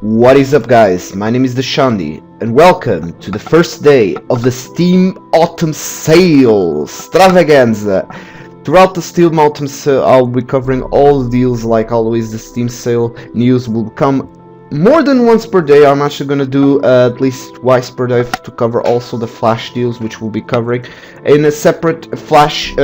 What is up, guys? My name is Deshandi, and welcome to the first day of the Steam Autumn Sale Extravaganza. Throughout the Steam Autumn Sale, I'll be covering all the deals. Like always, the Steam Sale news will come more than once per day. I'm actually gonna do at least twice per day to cover also the Flash deals, which we'll be covering in a separate Flash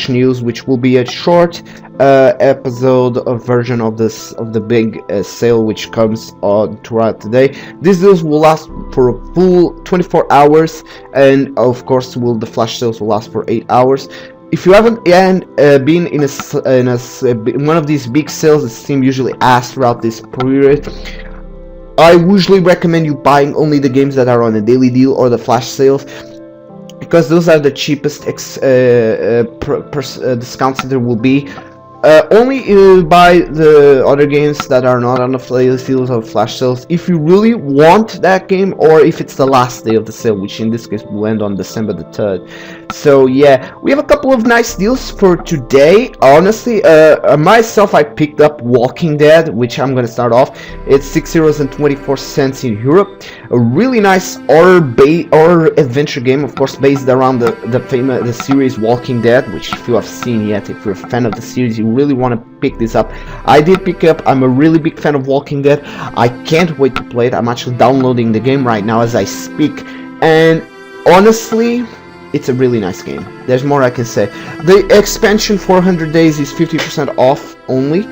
news, which will be a short episode of version of the big sale, which comes on throughout the day. These deals will last for a full 24 hours, and of course the flash sales will last for 8 hours. If you haven't been in one of these big sales that Steam usually asks throughout this period, I usually recommend you buying only the games that are on a daily deal or the flash sales, because those are the cheapest discounts that there will be. Only buy the other games that are not on the sales or flash sales if you really want that game, or if it's the last day of the sale, which in this case will end on December the 3rd. So yeah, we have a couple of nice deals for today. Honestly, myself, I picked up Walking Dead, which I'm gonna start off. It's €6.24 in Europe. A really nice horror adventure game, of course, based around the series Walking Dead, which if you have seen yet, if you're a fan of the series, you really want to pick this up. I did pick it up. I'm a really big fan of Walking Dead. I can't wait to play it. I'm actually downloading the game right now as I speak, and honestly, it's a really nice game. There's more I can say. The expansion 400 days is 50% off only,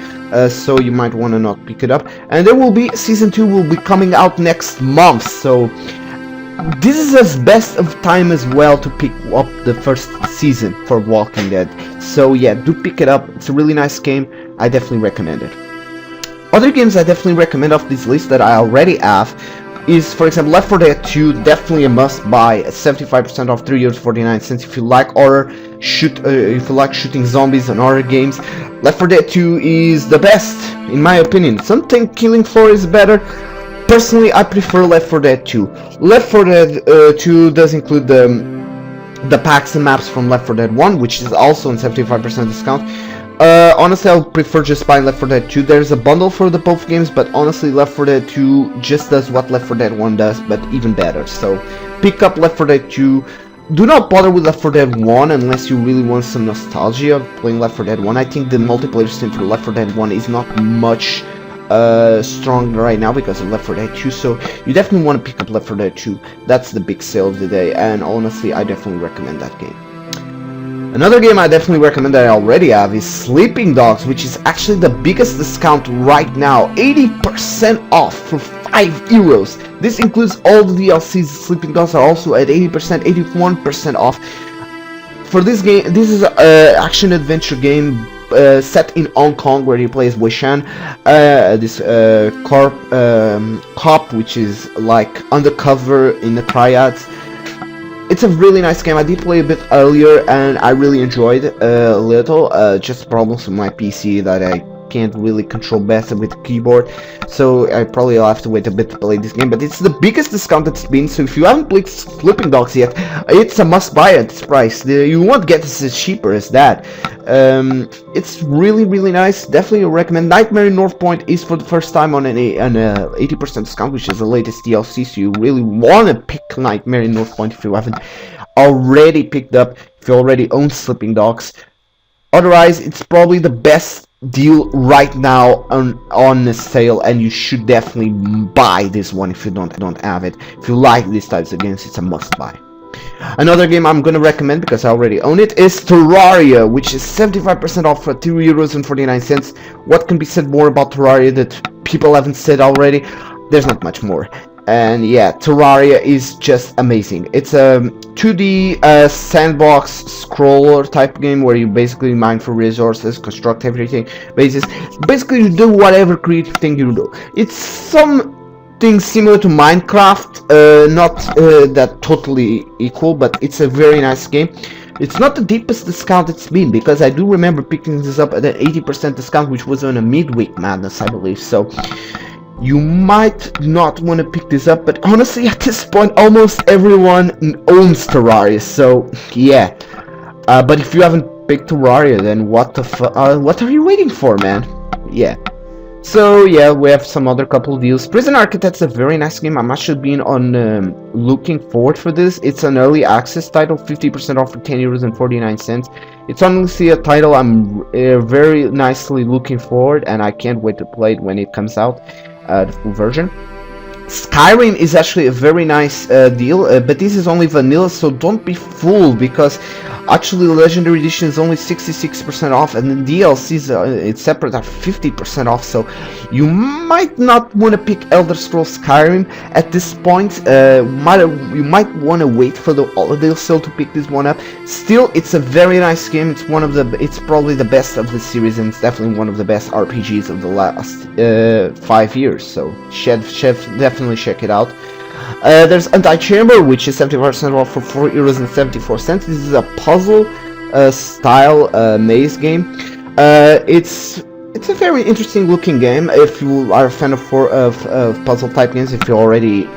so you might want to not pick it up. And there will be season 2 will be coming out next month, so this is as best of time as well to pick up the first season for Walking Dead. So yeah, do pick it up. It's a really nice game. I definitely recommend it. Other games I definitely recommend off this list that I already have is, for example, Left 4 Dead 2, definitely a must buy at 75% off, €3.49 if you like horror, if you like shooting zombies and horror games. Left 4 Dead 2 is the best, in my opinion. Something Killing Floor is better. Personally, I prefer Left 4 Dead 2. Left 4 Dead 2 does include the packs and maps from Left 4 Dead 1, which is also on 75% discount. Honestly, I would prefer just buying Left 4 Dead 2. There's a bundle for the both games, but honestly, Left 4 Dead 2 just does what Left 4 Dead 1 does, but even better. So, pick up Left 4 Dead 2. Do not bother with Left 4 Dead 1 unless you really want some nostalgia of playing Left 4 Dead 1. I think the multiplayer system for Left 4 Dead 1 is not much strong right now because of Left 4 Dead 2, so you definitely want to pick up Left 4 Dead 2. That's the big sale of the day, and honestly, I definitely recommend that game. Another game I definitely recommend that I already have is Sleeping Dogs, which is actually the biggest discount right now. 80% off for €5. This includes all the DLCs. Sleeping Dogs are also at 80%, 81% off. For this game, this is an action-adventure game set in Hong Kong, where he plays Wei Shan, this cop, which is like undercover in the triads. It's a really nice game. I did play a bit earlier and I really enjoyed it a little. Just problems with my PC that I can't really control better with the keyboard, so I probably will have to wait a bit to play this game. But it's the biggest discount it's been, so if you haven't played Sleeping Dogs yet, it's a must buy at this price. You won't get this as cheaper as that. It's really nice. Definitely recommend. Nightmare in North Point is for the first time on an 80% discount, which is the latest DLC, so you really want to pick Nightmare in North Point if you haven't already picked up, if you already own Sleeping Dogs. Otherwise, it's probably the best deal right now on the sale, and you should definitely buy this one if you don't have it. If you like these types of games, it's a must buy. Another game I'm gonna recommend because I already own it is Terraria, which is 75% off for €2.49. What can be said more about Terraria that people haven't said already? There's not much more. And yeah, Terraria is just amazing. It's a 2D sandbox scroller type game where you basically mine for resources, construct everything, basically you do whatever creative thing you do. It's something similar to Minecraft, not that totally equal, but it's a very nice game. It's not the deepest discount it's been, because I do remember picking this up at an 80% discount, which was on a midweek madness, I believe. So you might not want to pick this up, but honestly, at this point, almost everyone owns Terraria, so yeah. But if you haven't picked Terraria, then what are you waiting for, man? Yeah. So yeah, we have some other couple deals. Prison Architect's a very nice game. I'm actually been on looking forward for this. It's an early access title, 50% off for €10.49. It's honestly a title I'm very nicely looking forward, and I can't wait to play it when it comes out, the full version. Skyrim is actually a very nice deal, but this is only vanilla, so don't be fooled, because actually Legendary Edition is only 66% off, and the DLCs it's separate are 50% off, so you might not want to pick Elder Scrolls Skyrim at this point. You might want to wait for the holiday sale to pick this one up. Still, it's a very nice game. It's probably the best of the series, and it's definitely one of the best RPGs of the last 5 years, so definitely check it out. There's Antichamber, which is 75% off for €4.74. This is a puzzle style maze game. It's a very interesting looking game if you are a fan of puzzle type games. If you already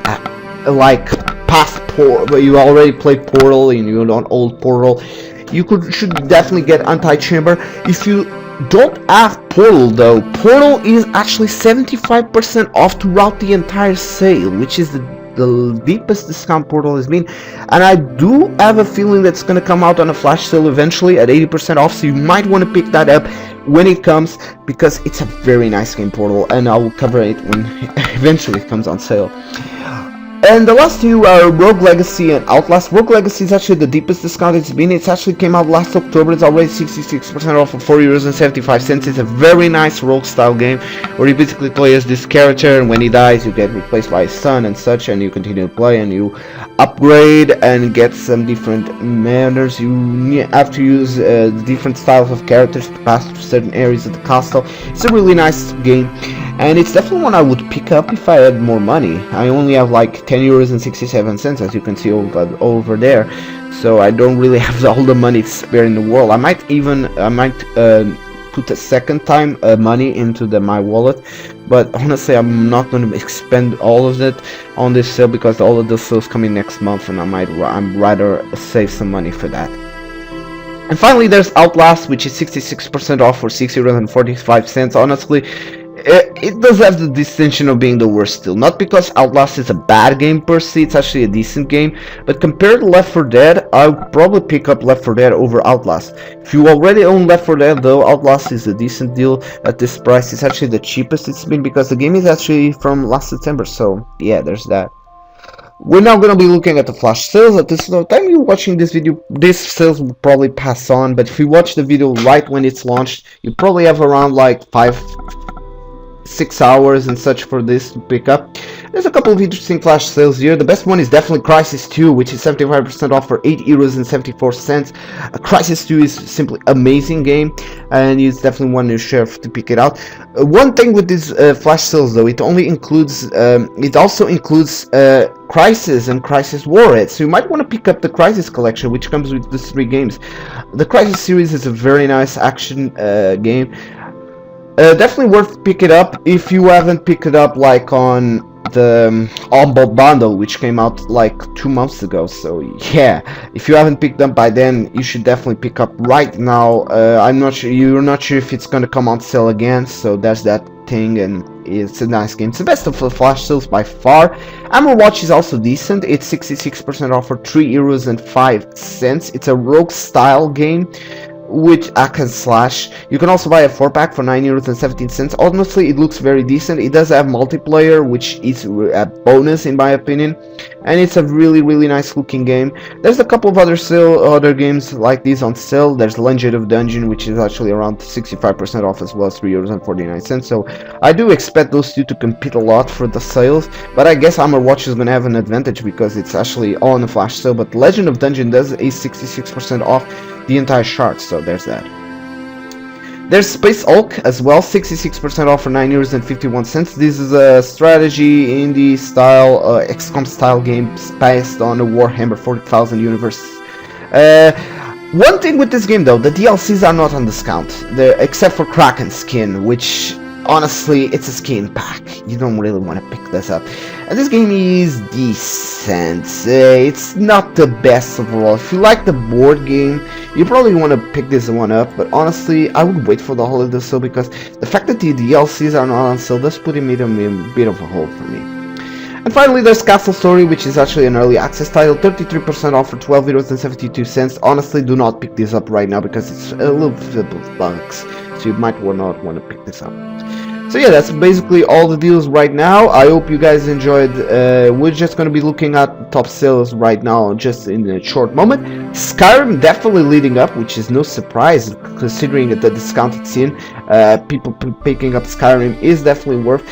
like past Portal, you already played Portal and you're on old Portal, you should definitely get Antichamber. If you don't have Portal though, Portal is actually 75% off throughout the entire sale, which is the deepest discount Portal has been, and I do have a feeling that's going to come out on a flash sale eventually at 80% off, so you might want to pick that up when it comes, because it's a very nice game, Portal, and I will cover it when eventually it comes on sale. And the last two are Rogue Legacy and Outlast. Rogue Legacy is actually the deepest discount it's been. It actually came out last October. It's already 66% off for €4.75. It's a very nice rogue style game where you basically play as this character, and when he dies you get replaced by his son and such, and you continue to play and you upgrade and get some different manners. You have to use different styles of characters to pass through certain areas of the castle. It's a really nice game, and it's definitely one I would pick up if I had more money. I only have like €10.67, as you can see over there, so I don't really have all the money to spare in the world. I might put a second time money into my wallet, but honestly I'm not going to expend all of it on this sale, because all of the sales coming next month, and I'm rather save some money for that. And finally there's Outlast, which is 66% off for €6.45. Honestly, it does have the distinction of being the worst still. Not because Outlast is a bad game per se, it's actually a decent game, but compared to Left 4 Dead, I would probably pick up Left 4 Dead over Outlast. If you already own Left 4 Dead though, Outlast is a decent deal at this price. It's actually the cheapest it's been, because the game is actually from last September, so yeah, there's that. We're now going to be looking at the flash sales. At this time you're watching this video, this sales will probably pass on, but if you watch the video right when it's launched, you probably have around like 6 hours and such for this to pick up. There's a couple of interesting flash sales here. The best one is definitely Crysis 2, which is 75% off for €8.74. Crysis 2 is simply amazing game, and it's definitely one you should to pick it out. One thing with these flash sales though, it also includes Crysis and Crysis Warhead, so you might want to pick up the Crysis collection, which comes with the 3 games. The Crysis series is a very nice action game. Definitely worth picking up if you haven't picked it up like on the Humble Bundle, which came out like 2 months ago. So yeah, if you haven't picked up by then, you should definitely pick up right now. You're not sure if it's gonna come on sale again, so that's that thing, and it's a nice game. It's the best of the flash sales by far. Hammerwatch is also decent. It's 66% off for €3.05. It's a rogue style game with hack and slash. You can also buy a 4-pack for €9.17. Honestly, it looks very decent. It does have multiplayer, which is a bonus in my opinion, and it's a really nice looking game. There's a couple of other games like these on sale. There's Legend of Dungeon, which is actually around 65% off as well as €3.49. So I do expect those two to compete a lot for the sales, but I guess Hammerwatch is gonna have an advantage because it's actually all on the flash sale. But Legend of Dungeon does a 66% off the entire chart, so there's that. There's Space Hulk as well, 66% off for €9.51. This is a strategy indie style, XCOM style game based on the Warhammer 40,000 universe. One thing with this game though, the DLCs are not on discount, except for Kraken skin, which honestly, it's a skin pack. You don't really want to pick this up. And this game is decent. It's not the best overall. If you like the board game, you probably want to pick this one up. But honestly, I would wait for the holiday sale because the fact that the DLCs are not on sale does put it in a bit of a hole for me. And finally, there's Castle Story, which is actually an early access title, 33% off for 12 euros and 72 cents. Honestly, do not pick this up right now because it's a little bit of bugs, so you might not want to pick this up. So yeah, that's basically all the deals right now. I hope you guys enjoyed. We're just going to be looking at top sales right now just in a short moment. Skyrim definitely leading up, which is no surprise considering the discount it's in. People picking up Skyrim is definitely worth.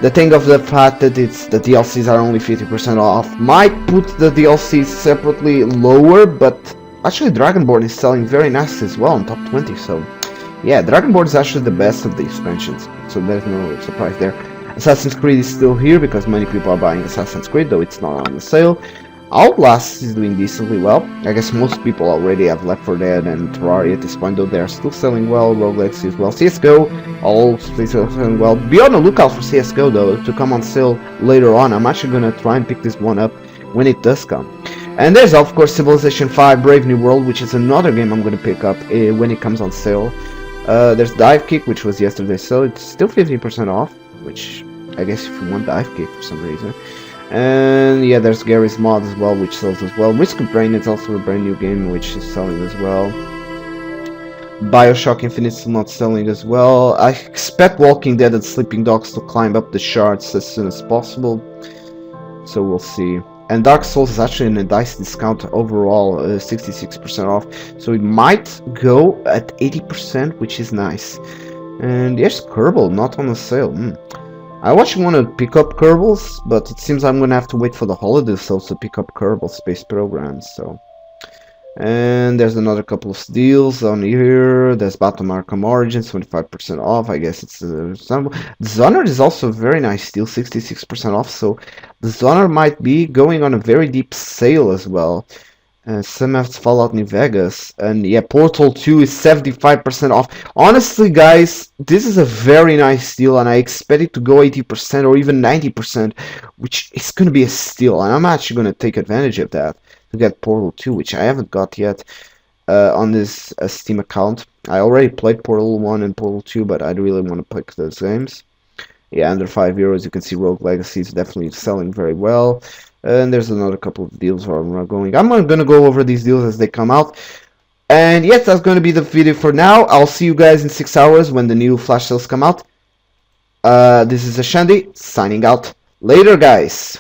The thing of the fact that the DLCs are only 50% off might put the DLCs separately lower, but actually Dragonborn is selling very nicely as well on top 20, so yeah, Dragonborn is actually the best of the expansions, so there's no surprise there. Assassin's Creed is still here because many people are buying Assassin's Creed, though it's not on the sale. Outlast is doing decently well. I guess most people already have Left 4 Dead and Terraria at this point, though they are still selling well. Rogue Legacy as well. CSGO, all still selling well. Be on the lookout for CSGO, though, to come on sale later on. I'm actually going to try and pick this one up when it does come. And there's, of course, Civilization 5 Brave New World, which is another game I'm going to pick up when it comes on sale. There's Dive Kick, which was yesterday's sale. It's still 15% off, which I guess if you want Dive Kick for some reason. And yeah, there's Garry's Mod as well, which sells as well. Risk of Rain is also a brand new game, which is selling as well. Bioshock Infinite is not selling as well. I expect Walking Dead and Sleeping Dogs to climb up the charts as soon as possible, so we'll see. And Dark Souls is actually in a nice discount overall, 66% off, so it might go at 80%, which is nice. And yes, Kerbal, not on a sale. I actually want to pick up Kerbals, but it seems I'm going to have to wait for the holiday sales to pick up Kerbal Space Programs, so. And there's another couple of deals on here. There's Batman Arkham Origins, 25% off. I guess it's Dishonored is also a very nice deal, 66% off, so Dishonored might be going on a very deep sale as well. Some have Fallout New Vegas, and yeah, Portal 2 is 75% off. Honestly, guys, this is a very nice deal, and I expect it to go 80% or even 90%, which is going to be a steal, and I'm actually going to take advantage of that to get Portal 2, which I haven't got yet on this Steam account. I already played Portal 1 and Portal 2, but I really want to pick those games. Yeah, under 5 euros, you can see Rogue Legacy is definitely selling very well. And there's another couple of deals where I'm not going. I'm going to go over these deals as they come out. And yes, that's going to be the video for now. I'll see you guys in 6 hours when the new flash sales come out. This is Ashandi signing out. Later, guys.